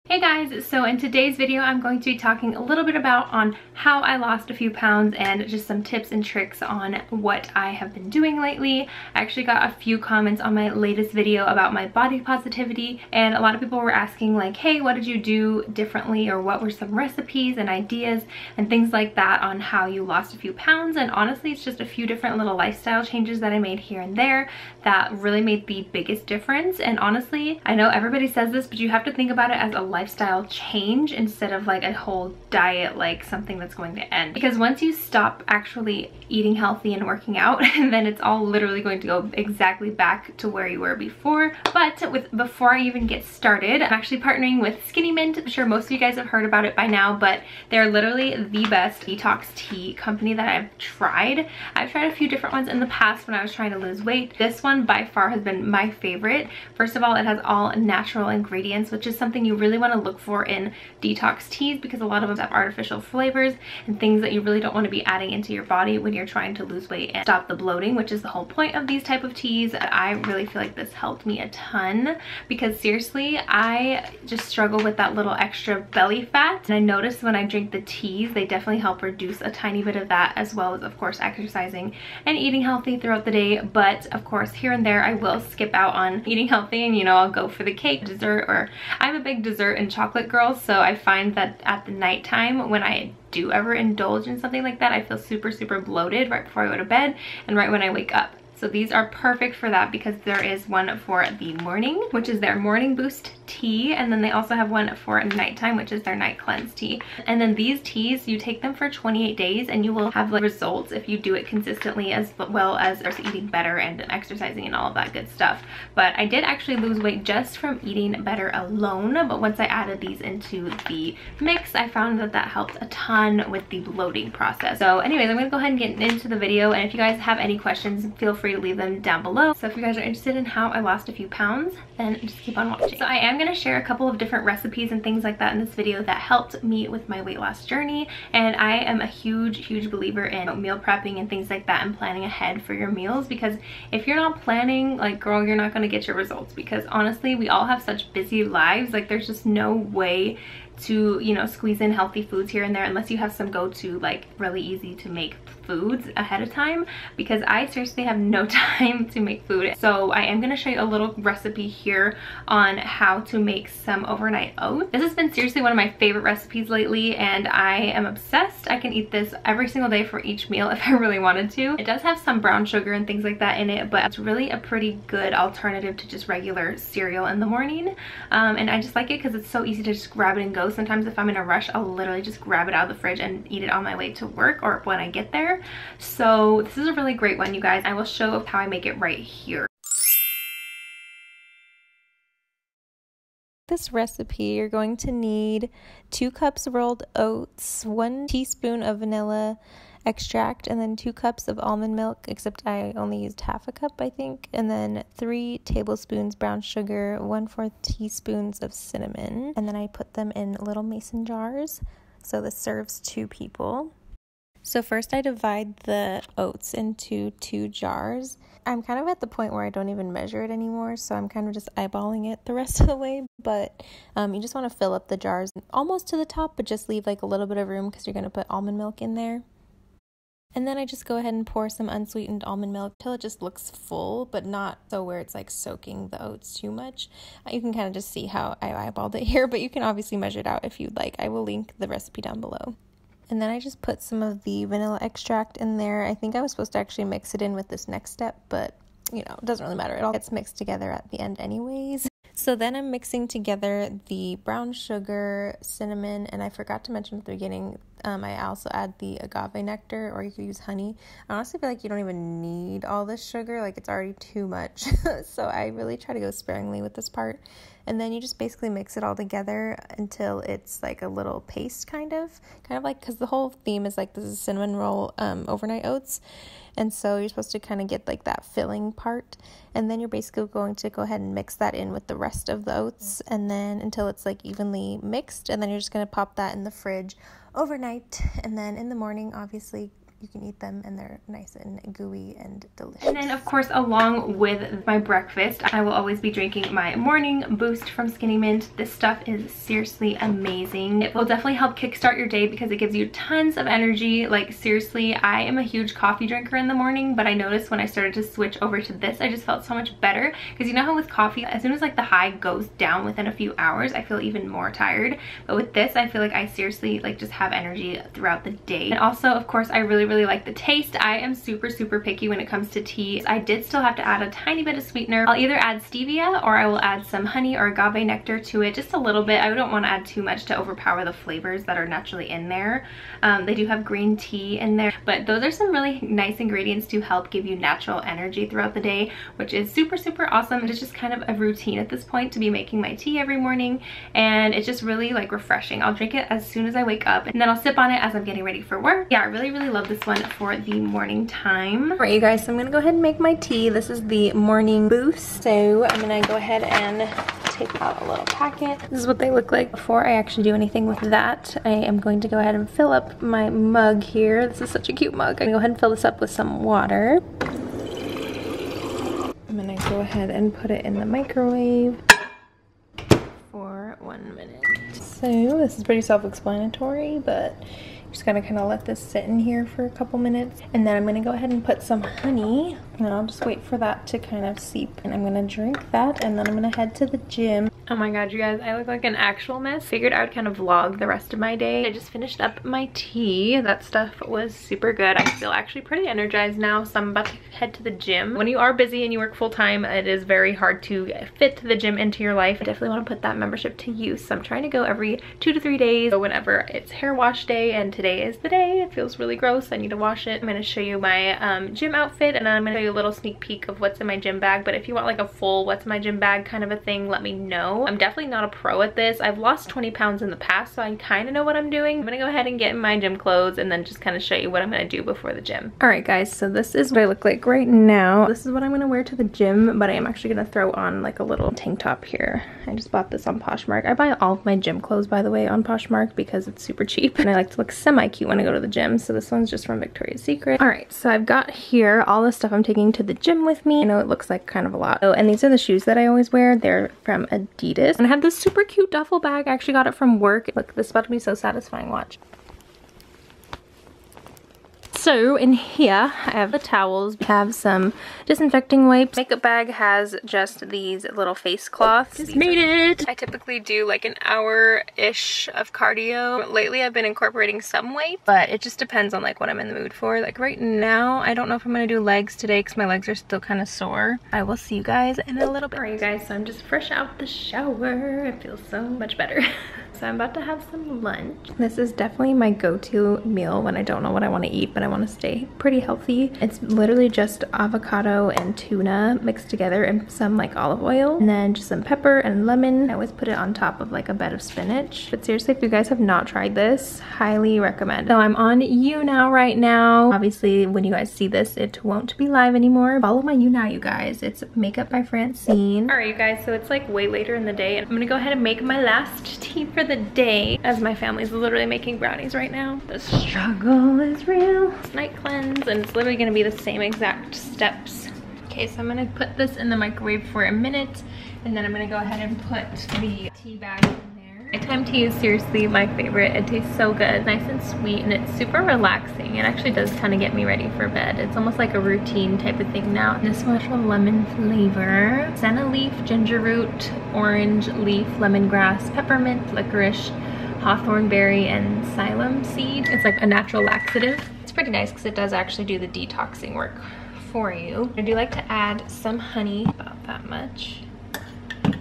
Hey guys, so in today's video I'm going to be talking a little bit about on how I lost a few pounds and just some tips and tricks on what I have been doing lately. I actually got a few comments on my latest video about my body positivity, and a lot of people were asking like, hey, what did you do differently, or what were some recipes and ideas and things like that on how you lost a few pounds. And honestly, it's just a few different little lifestyle changes that I made here and there that really made the biggest difference. And honestly, I know everybody says this, but you have to think about it as a lifestyle change instead of like a whole diet, like something that's going to end. Because once you stop actually eating healthy and working out, then it's all literally going to go exactly back to where you were before. But before I even get started, I'm actually partnering with Skinnymint. I'm sure most of you guys have heard about it by now, but they're literally the best detox tea company that I've tried. I've tried a few different ones in the past when I was trying to lose weight. This one by far has been my favorite. First of all, it has all natural ingredients, which is something you really want to look for in detox teas, because a lot of them have artificial flavors and things that you really don't want to be adding into your body when you're trying to lose weight and stop the bloating, which is the whole point of these type of teas. I really feel like this helped me a ton, because seriously, I just struggle with that little extra belly fat, and I noticed when I drink the teas, they definitely help reduce a tiny bit of that, as well as of course exercising and eating healthy throughout the day. But of course, here and there I will skip out on eating healthy, and I'll go for the cake, dessert, or I'm a big dessert and chocolate girl, so I find that at the nighttime when I do ever indulge in something like that, I feel super bloated right before I go to bed and right when I wake up. So these are perfect for that, because there is one for the morning, which is their morning boost tea, and then they also have one for nighttime, which is their night cleanse tea. And then these teas, you take them for 28 days and you will have like results if you do it consistently, as well as eating better and exercising and all of that good stuff. But I did actually lose weight just from eating better alone, but once I added these into the mix, I found that that helped a ton with the bloating process. So anyways, I'm gonna go ahead and get into the video, and if you guys have any questions, feel free to leave them down below. So if you guys are interested in how I lost a few pounds, then just keep on watching. So I am going to share a couple of different recipes and things like that in this video that helped me with my weight loss journey. And I am a huge believer in meal prepping and things like that, and planning ahead for your meals, because if you're not planning, like, girl, you're not going to get your results. Because honestly, we all have such busy lives, like there's just no way to squeeze in healthy foods here and there unless you have some go-to, like, really easy to make foods ahead of time, because I seriously have no time to make food. So I am going to show you a little recipe here on how to make some overnight oats. This has been seriously one of my favorite recipes lately, and I am obsessed. I can eat this every single day for each meal if I really wanted to. It does have some brown sugar and things like that in it, but it's really a pretty good alternative to just regular cereal in the morning. And I just like it because it's so easy to just grab it and go. Sometimes if I'm in a rush, I'll literally just grab it out of the fridge and eat it on my way to work or when I get there. So this is a really great one, you guys. I will show how I make it right here. This recipe, you're going to need 2 cups rolled oats, 1 teaspoon of vanilla extract, and then 2 cups of almond milk, except I only used half a cup, I think, and then 3 tablespoons brown sugar, 1/4 teaspoons of cinnamon, and then I put them in little mason jars, so this serves 2 people. So first I divide the oats into 2 jars. I'm kind of at the point where I don't even measure it anymore, so I'm kind of just eyeballing it the rest of the way. But you just want to fill up the jars almost to the top, but just leave like a little bit of room because you're going to put almond milk in there. And then I just go ahead and pour some unsweetened almond milk till it just looks full, but not so where it's like soaking the oats too much. You can kind of just see how I eyeballed it here, but you can obviously measure it out if you'd like. I will link the recipe down below. And then I just put some of the vanilla extract in there. I think I was supposed to actually mix it in with this next step, but it doesn't really matter. It all gets mixed together at the end anyways. So then I'm mixing together the brown sugar, cinnamon, and I forgot to mention at the beginning, I also add the agave nectar, or you could use honey. I honestly feel like you don't even need all this sugar, like it's already too much. So I really try to go sparingly with this part. And then you just basically mix it all together until it's like a little paste kind of like, because the whole theme is like this is cinnamon roll overnight oats. And so you're supposed to kind of get like that filling part. And then you're basically going to go ahead and mix that in with the rest of the oats, and then until it's like evenly mixed. And then you're just going to pop that in the fridge overnight. And then in the morning, obviously, you can eat them and they're nice and gooey and delicious. And then of course, along with my breakfast, I will always be drinking my morning boost from Skinnymint. This stuff is seriously amazing. It will definitely help kickstart your day because it gives you tons of energy. Like seriously, I am a huge coffee drinker in the morning, but I noticed when I started to switch over to this, I just felt so much better. Because you know how with coffee, as soon as like the high goes down within a few hours, I feel even more tired. But with this, I feel like I seriously like just have energy throughout the day. And also, of course, I really like the taste. I am super picky when it comes to tea. I did still have to add a tiny bit of sweetener. I'll either add stevia or I will add some honey or agave nectar to it, just a little bit. I don't want to add too much to overpower the flavors that are naturally in there. They do have green tea in there, but those are some really nice ingredients to help give you natural energy throughout the day, which is super awesome. It's just kind of a routine at this point to be making my tea every morning, and it's just really like refreshing. I'll drink it as soon as I wake up, and then I'll sip on it as I'm getting ready for work. Yeah, I really love this one for the morning time. All right, you guys, so I'm gonna go ahead and make my tea. This is the morning boost, so I'm gonna go ahead and take out a little packet. This is what they look like. Before I actually do anything with that, I am going to go ahead and fill up my mug here. This is such a cute mug. I'm gonna go ahead and fill this up with some water. I'm gonna go ahead and put it in the microwave for 1 minute. So this is pretty self-explanatory, but just gotta kind of let this sit in here for a couple minutes. And then I'm gonna go ahead and put some honey, and I'll just wait for that to kind of seep. And I'm gonna drink that, and then I'm gonna head to the gym. Oh my god, you guys, I look like an actual mess. Figured I would kind of vlog the rest of my day. I just finished up my tea. That stuff was super good. I feel actually pretty energized now, so I'm about to head to the gym. When you are busy and you work full time, it is very hard to fit the gym into your life. I definitely want to put that membership to use, so I'm trying to go every 2 to 3 days. So whenever it's hair wash day, and today is the day. It feels really gross. I need to wash it. I'm going to show you my gym outfit, and then I'm going to show you a little sneak peek of what's in my gym bag. But if you want like a full what's in my gym bag kind of a thing, let me know. I'm definitely not a pro at this. I've lost 20 pounds in the past, so I kind of know what I'm doing. I'm gonna go ahead and get in my gym clothes and then just kind of show you what I'm gonna do before the gym. All right guys, so this is what I look like right now. This is what I'm gonna wear to the gym, but I am actually gonna throw on like a little tank top here. I just bought this on Poshmark. I buy all of my gym clothes, by the way, on Poshmark because it's super cheap, and I like to look semi-cute when I go to the gym. So this one's just from Victoria's Secret. All right, so I've got here all the stuff I'm taking to the gym with me. I know it looks like kind of a lot. Oh, and these are the shoes that I always wear. They're from Adidas, and I have this super cute duffel bag. I actually got it from work. Look, this is about to be so satisfying. Watch. So in here I have the towels, we have some disinfecting wipes. Makeup bag has just these little face cloths. Just made it! I typically do like an hour-ish of cardio. Lately I've been incorporating some weight, but it just depends on like what I'm in the mood for. Like right now, I don't know if I'm gonna do legs today because my legs are still kind of sore. I will see you guys in a little bit. Alright you guys, so I'm just fresh out the shower. It feels so much better. So I'm about to have some lunch. This is definitely my go-to meal when I don't know what I want to eat, but I want to stay pretty healthy. It's literally just avocado and tuna mixed together and some like olive oil, and then just some pepper and lemon. I always put it on top of like a bed of spinach. But seriously, if you guys have not tried this, highly recommend. So I'm on Younow right now. Obviously, when you guys see this, it won't be live anymore. Follow my Younow, you guys. It's Makeup by Francine. All right, you guys, so it's like way later in the day, and I'm gonna go ahead and make my last tea for the day, as my family's literally making brownies right now. The struggle is real. It's night cleanse, and it's literally gonna be the same exact steps. Okay, so I'm gonna put this in the microwave for a minute, and then I'm gonna go ahead and put the tea bag in there. Nighttime tea is seriously my favorite. It tastes so good, nice and sweet, and it's super relaxing. It actually does kind of get me ready for bed. It's almost like a routine type of thing now. This one's a lemon flavor. Senna leaf, ginger root, orange leaf, lemongrass, peppermint, licorice, hawthorn berry, and psyllium seed. It's like a natural laxative. It's pretty nice because it does actually do the detoxing work for you. I do like to add some honey, about that much.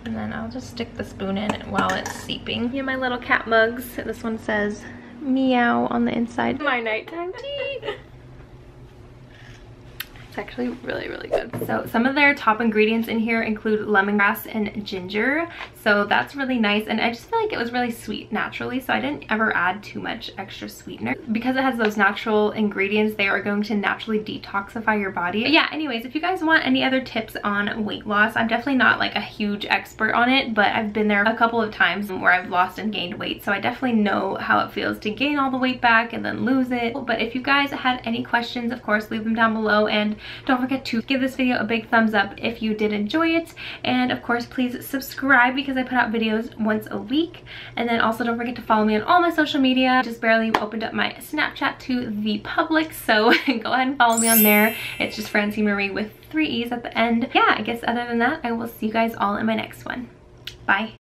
And then I'll just stick the spoon in while it's seeping. Here are my little cat mugs. This one says meow on the inside. My nighttime tea. It's actually really, really good. So some of their top ingredients in here include lemongrass and ginger. So that's really nice. And I just feel like it was really sweet naturally. So I didn't ever add too much extra sweetener. Because it has those natural ingredients, they are going to naturally detoxify your body. But yeah, anyways, if you guys want any other tips on weight loss, I'm definitely not like a huge expert on it, but I've been there a couple of times where I've lost and gained weight. So I definitely know how it feels to gain all the weight back and then lose it. But if you guys had any questions, of course, leave them down below. And don't forget to give this video a big thumbs up if you did enjoy it. And of course, please subscribe because I put out videos once a week. And then also don't forget to follow me on all my social media. Just barely opened up my Snapchat to the public, so go ahead and follow me on there. It's just Francie Marie with 3 E's at the end. Yeah, I guess other than that, I will see you guys all in my next one. Bye.